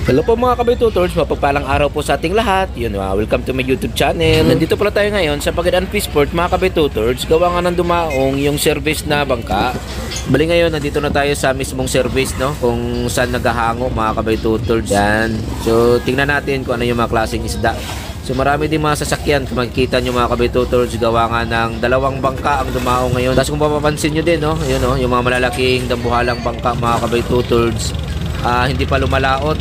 Hello po mga kabay tutors, mapagpalang araw po sa ating lahat. Welcome to my YouTube channel. Nandito pala tayo ngayon sa Pagadian Fishport mga kabay tutors. Gawa nga ng dumaong yung service na bangka. Bali ngayon, nandito na tayo sa mismong service, no? Kung saan naghahango mga kabay tutors. Yan. So, tingnan natin kung ano yung mga klaseng isda. So, marami din mga sasakyan. Kung makikita nyo mga kabay tutors, gawa nga ng dalawang bangka ang dumaong ngayon. Tapos kung mapapansin nyo din, no? Yun, no? Yung mga malalaking dambuhalang bangka mga kabay tutors, hindi pa lumalaot.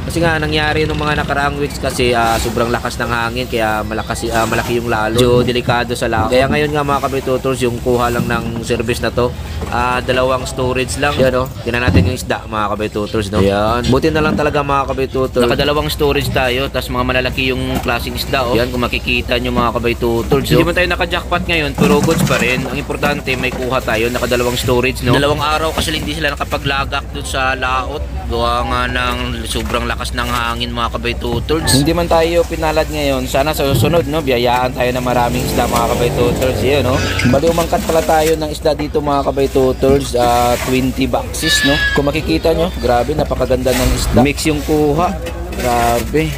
Kasi nga nangyari nung mga nakaraang weeks kasi sobrang lakas ng hangin kaya malaki yung lalo. So delikado sa laot. Kaya ngayon nga mga kabay tutors, yung kuha lang ng service na to, dalawang storage lang. Yan, no? Tingnan natin yung isda mga kabay tutors, no? Yan. Buti na lang talaga mga kabay tutors. Nakadalawang storage tayo, tapos mga malalaki yung klaseng isda, oh. Yan, kung makikita nyo mga kabay tutors. Hindi man tayo naka-jackpot ngayon, pero goods pa rin. Ang importante, may kuha tayo, nakadalawang storage, no? Dalawang araw kasi hindi sila nakapaglagak dun sa laot. Gawa nga ng sobrang lakas ng hangin mga kabay tutors. Hindi man tayo pinalad ngayon, sana sa susunod, no, biyayaan tayo ng maraming isda mga kabay tutors. Yun, no? Bali umangkat pala tayo ng isda dito mga kabay tutors, 20 boxes, no? Kung makikita nyo, grabe, napakaganda ng isda. Mix yung kuha, grabe.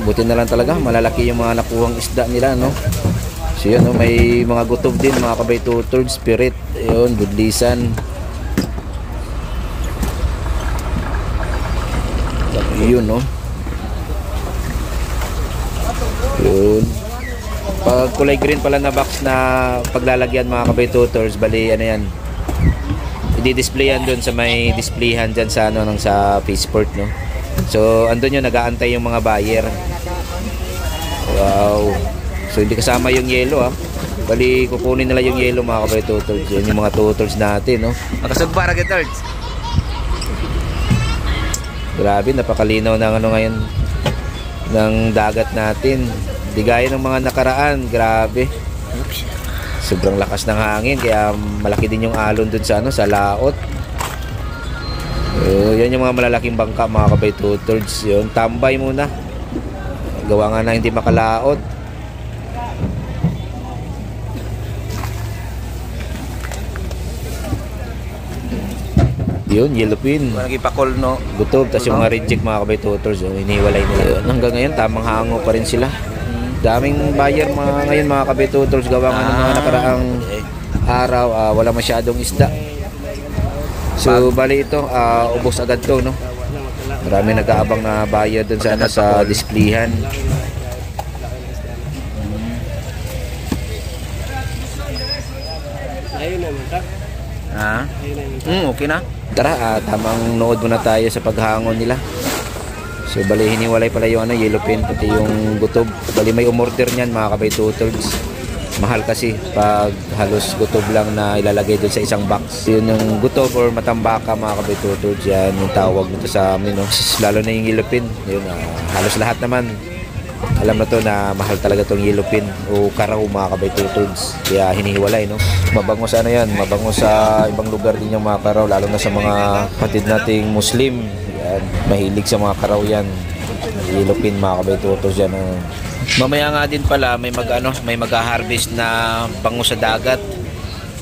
Buti na lang talaga, malalaki yung mga nakuhang isda nila, no? So yun, no? May mga gutob din mga kabay tutors, spirit, yun, budlisan. Yun, no? Yun. Pag kulay green pala na box na paglalagyan mga kabay tutors, bali ano yan, i-displayan dun sa may displayhan dyan sa ano, nang sa Fishport, no? So andun yun, nag-aantay yung mga buyer. Wow. So hindi kasama yung yellow, bali kukunin nila yung yellow mga kabay tutors. Yun yung mga tutors natin, no? Makasagbarag tutors. Grabe, napakalinaw ng ano ngayon ng dagat natin. Di gaya ng mga nakaraan, grabe. Sobrang lakas ng hangin kaya malaki din yung alon dun sa ano, sa laot. Yan yung mga malalaking bangka mga kabay tutors. Yun, tambay muna. Gawa nga na hindi makalaot. Yun, yellowfin. Nagipakol, no? Gutob, tapos yung mga reject mga kabay tutors, hiniwalay nila. Hanggang ngayon, tamang hango pa rin sila. Daming buyer mga ngayon mga kabay tutors, gawa nga ng mga nakaraang araw, wala masyadong isda. So, bali ito, ubos agad to, no? Marami nag-aabang na buyer dun sa, sa displayhan. Ayun naman, ta? Okay na. Tara, tamang nood muna tayo sa paghangon nila. So bali hiniwalay pala yung ano, yellowfin pati yung gutob. Bali may umorder niyan mga kabay tutors. Mahal kasi pag halos gutob lang na ilalagay doon sa isang box. Yun yung gutob or matambaka mga kabay tutors, yan yung tawag nito sa amin, no? Lalo na yung yellowfin. Yun, halos lahat naman alam na to na mahal talaga tong yellowfin o karaw mga kabay tutors, kaya hinihiwalay, no? Mabango sa ano yan, mabango sa ibang lugar din yung mga karaw, lalo na sa mga kapatid nating Muslim. Yan, mahilig sa mga karaw yan, yellowfin mga kabay tutors yan. Mamaya nga din pala may mag-harvest na bango sa dagat.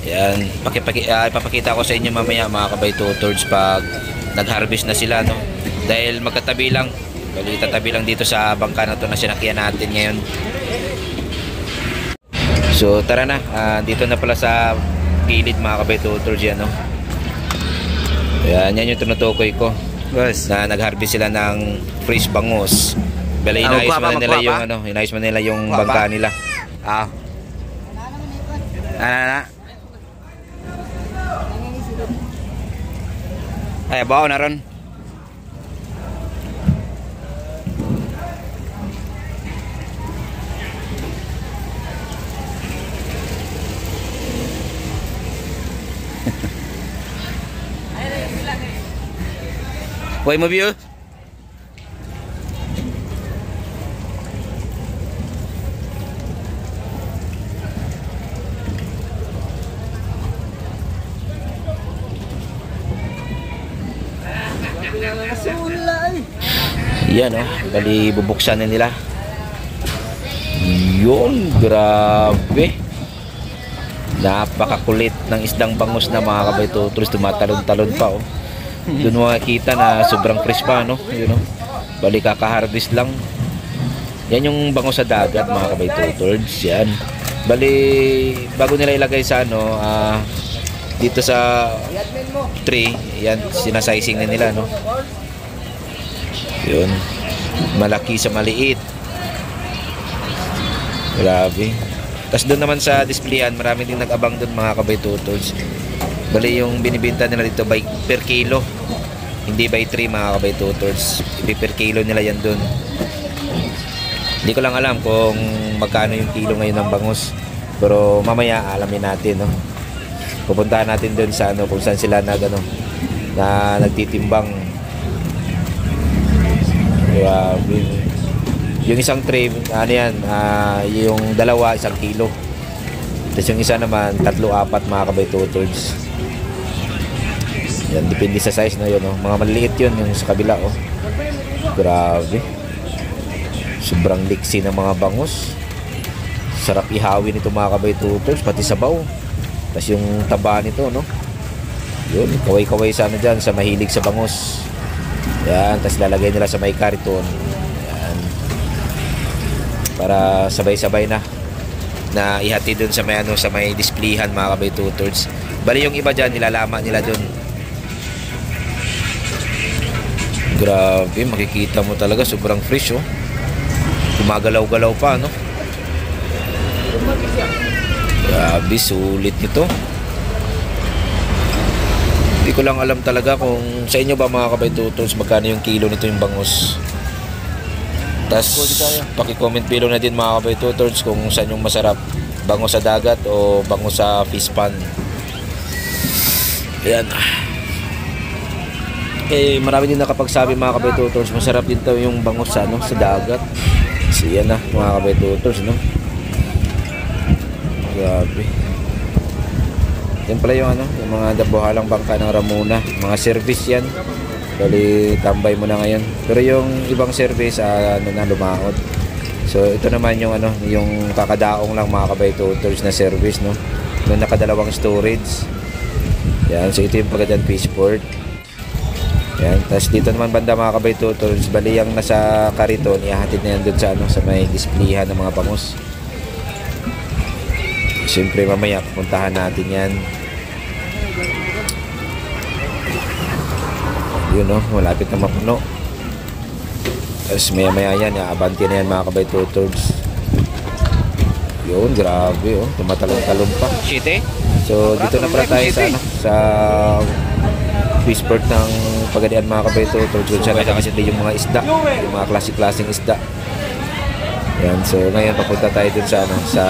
Yan, ipapakita ko sa inyo mamaya mga kabay tutors pag nag-harvest na sila, no? Dahil magkatabi lang. Bali, tatabi lang dito sa bangka na to na sinakyan natin ngayon. So tara na, dito na pala sa gilid mga kabay tutors yan, no? Yan yung tinutukoy ko. Yes. Na nag-harvest sila ng fresh bangus. Bali, inayos man nila yung ano, inayos man nila yung bangka nila. Ay, bawa na ron. Huwag mo view. Yan, oh, bali bubuksan na nila. Yun, grabe. Napakakulit ng isdang bangus na mga kabay tutors, tumatalon-talon pa, oh. Doon mo makikita na sobrang fresh pa, no? Yun, no? Bali kaka-harvest lang. Yan yung bango sa dagat, mga kabaytutords. Yan. Bali, bago nila ilagay sa ano, dito sa tray, yan, sinasizing na nila, no? Yun. Malaki sa maliit. Grabe. Tapos doon naman sa displayan, marami din nag-abang doon, mga kabaytutords. Bali yung binibenta nila dito by per kilo. Hindi by 3, mga kabaytutords. Per kilo nila yan doon. Hindi ko lang alam kung magkano yung kilo ngayon ng bangus. Pero mamaya alamin natin, no. Pupuntahan natin doon sa ano, kung saan sila na nagtitimbang. Grabe. Yung isang tray, ano yan, yung dalawa, 1 kilo. Tapos yung isa naman, 3-4, mga kabaytutords. Yan, depende sa size na yun, oh. Mga maliliit yun, yung sa kabila, oh. Grabe. Sobrang liksi ng mga bangus. Sarap ihawin ito, mga kabaytutords, pati sabaw. Tapos yung taba nito, no? Yun, kaway-kaway sa ano dyan, sa mahilig sa bangus. Yan, tapos lalagay nila sa may kariton. Yan. Para sabay-sabay na ihati dun sa may, ano, sa may displayhan, mga kabaytutords. Bali yung iba dyan, nilalama nila dun. Grabe, makikita mo talaga sobrang fresh, oh. Gumagalaw-galaw pa, no? Grabe, sulit nito. Hindi ko lang alam talaga kung sa inyo ba, mga kabaytutords, magkano yung kilo nito yung bangus. Tapos paki-comment below na din, mga kabaytutords, kung saan yung masarap, bangus sa dagat o bangus sa fish pan. Ayan. Marami din nakapagsabi, mga kabaytutords, masarap din daw yung bangus sa, ano, sa dagat. So yan na, mga kabaytutords, no? Grabe. Yan pala yung ano, yung mga dabuhalang bangka ng Ramona, mga service yan. Bali tambay mo na ngayon. Pero yung ibang service ano na, lumaot. So ito naman yung ano, yung kakadaong lang, mga kabaytutords, na service, no? Yung nakadalawang storage. Yan, so ito yung Pagadan Fishport. Yan, tapos dito naman banda, mga kabaytutords, bali yung nasa kariton, ihahatid na yan doon sa ano, sa may displayhan ng mga bangus. Siyempre mamaya pupuntahan natin yan. Yun, no, malapit na mapuno. Tapos maya yan, abanti na yan, mga kabaytutords. Yun, grabe, oh, tumatalong-talong pa. So dito na pala tayo sa ano, sa fishport ng Pagadian, mga kabaytutords, kung saan nakasindi yung mga isda, yung mga klaseng isda. Yan, so ngayon papunta tayo dun sa ano, sa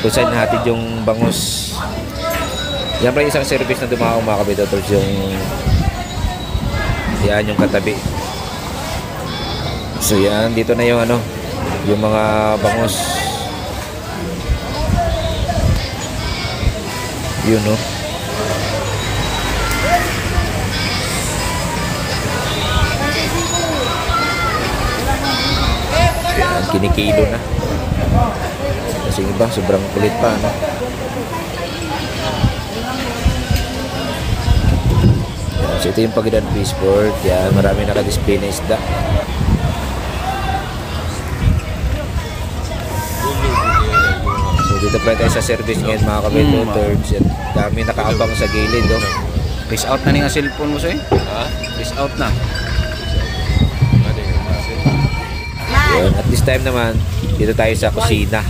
kung saan nahatid yung bangus. Yan pala isang service na dumaong, mga kabaytutords, yung yan, yung katabi. So yan, dito na yung ano, yung mga bangus. Yun, no? Yan, kinikilo na. Kasi iba, sobrang kulit pa, no? Yan, so ito yung Pagadian Fishport. Yan, marami nakadisplay na isda. So dito pa tayo sa service ngayon, mga kabaytutords. Yan, dami nakaabang sa gilid, no? Press out na nga cellphone mo, sir. Ha? Press out na. Yan, at this time naman, dito tayo sa kusina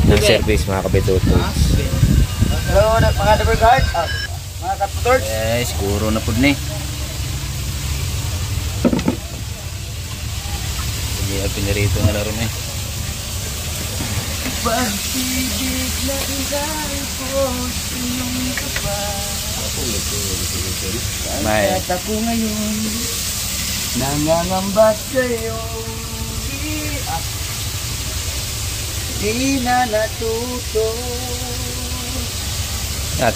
ng service, mga kabaytutords. Hello, mga Double Guard, mga Kaputords. Siguro na po ni. Hindi, pinarito na laro na eh. Pag-ibig na ilay ko sa iyong kapal. Kahit ako ngayon, nangangamba sa'yo. Di na natuto.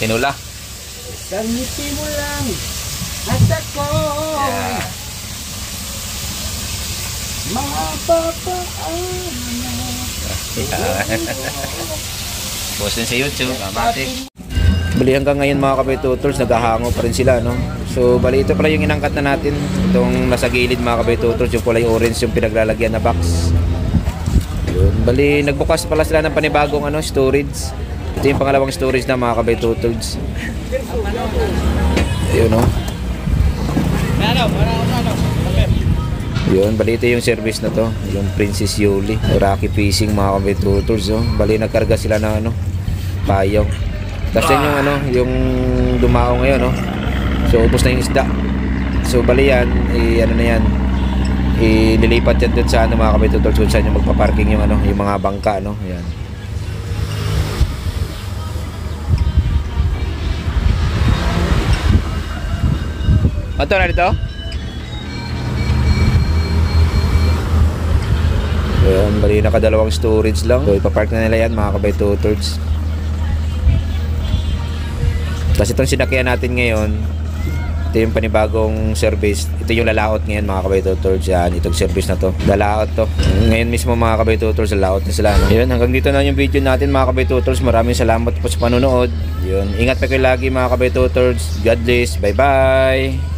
Tinula. Sa ngiti mo lang at ako Boss din sa YouTube, amate. Bali hanggang ngayon, mga kabaytutords, naghahango pa rin sila, no? So bali ito pala yung inangkat na natin. Itong nasa gilid mga kabay-tutors, yung kulay orange yung pinaglalagyan na box. Yun. Bali nagbukas pala sila ng panibagong storage. Ito yung pangalawang storage na mga kabay-tutors. Ayun o. Yun, bali ito yung service na to, yung Princess Yuli, Rocky Fishing mga kabay-tutors. Bali nagkarga sila ng payaw. Tapos yan yung yung dumao ngayon, so ubos na yung isda. So bali yan, na yan, ililipat yan dun sa mga kabay-tutors kung saan yung magpa-parking yung yung mga bangka, Ayan. Ito na dito? Ayan, bali nakadalawang storage lang. So ipapark na nila yan mga kabay-tutors. Tapos itong sinakyan natin ngayon, ito yung panibagong service. Ito yung lalaot ngayon mga kabay-tutors. Yan, itong service na to, lalaot to. Ngayon mismo mga kabay-tutors, lalaot na sila. Yun, hanggang dito na yung video natin mga kabay-tutors. Maraming salamat po sa panonood. Yun, ingat pa kayo lagi mga kabay-tutors. God bless. Bye bye.